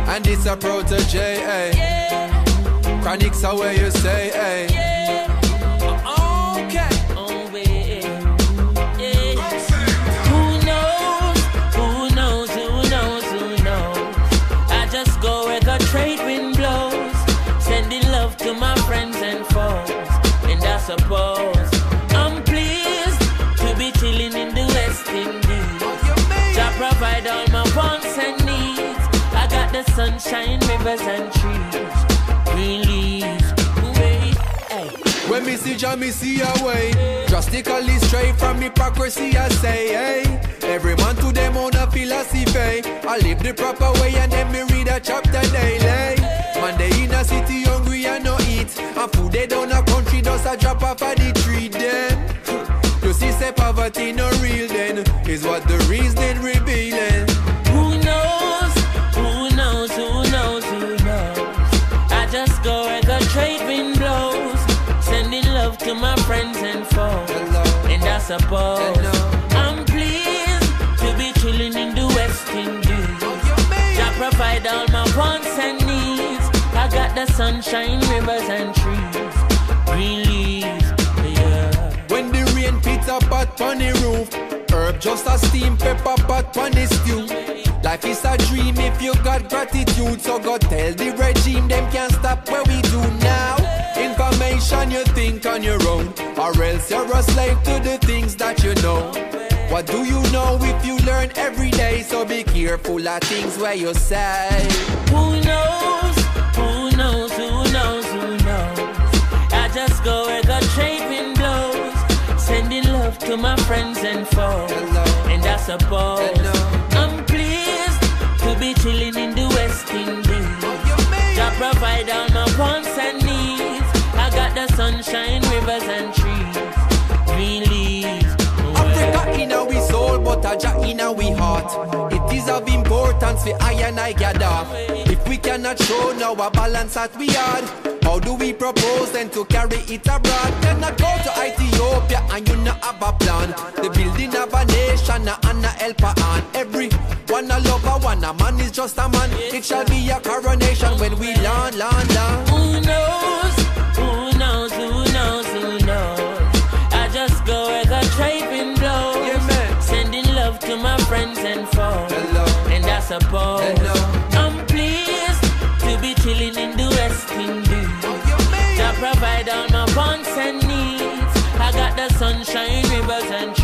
And it's a protege, eh? Yeah. Chronics are where you say, eh? Yeah. Okay. Oh, yeah. Yeah. Who knows? Who knows? Who knows? Who knows? I just go where the trade wind blows, sending love to my friends and foes. And I suppose I'm pleased to be chilling in the West Indies. Jah provide all my wants and needs. I got the sunshine, rivers and trees. Release, wait, hey. When me see Jah, me see a way. Drastically straight from hypocrisy, I say, hey. Every man to them own a philosophy. I live the proper way and then me read a chapter daily. Man, they in a city hungry and no eat. And food they down a country does a drop off of the tree then. You see, say poverty no real then, is what the reasoning revealing. Who knows? Who knows? Who knows? Who knows? I just go where the trade wind blows, sending love to my friends and foes. Hello. And I suppose I'm pleased to be chilling in the West Indies. Jah provide all my wants and needs. I got the sunshine, rivers and trees. Green leaves, yeah. When the rain pits a pot on the roof, herb just a steam pepper pot on the stew. Life is a dream if you got gratitude. So go tell the regime them can't stop what we do now. Information you think on your own, or else you're a slave to the things that you know. What do you know if you learn every day? So be careful of things where you say. Who knows? Who knows? Who knows? Who knows? I just go where the trade wind blows, sending love to my friends and foes. Hello. And I suppose I'm pleased to be chilling in the West Indies. Jah provide all my wants and needs. I got the sunshine, rivers and trees. Green leaves. Africa in our soul, but a Jah in our heart. It is of importance for I and I gather. If we cannot show now a balance that we had, how do we propose then to carry it abroad? Cannot go to Ethiopia and you not have a plan. The building of a nation and a helper on. Every one a lover, one a man is just a man. It shall be a coronation when we land. Who knows? Who knows? Who knows? Who knows? I just go where the trade wind blows, sending love to my friends and foes. Hello. And I suppose I'm pleased to be chilling in the West Indies. Jah provide all my wants and needs. I got the sunshine, rivers and trees.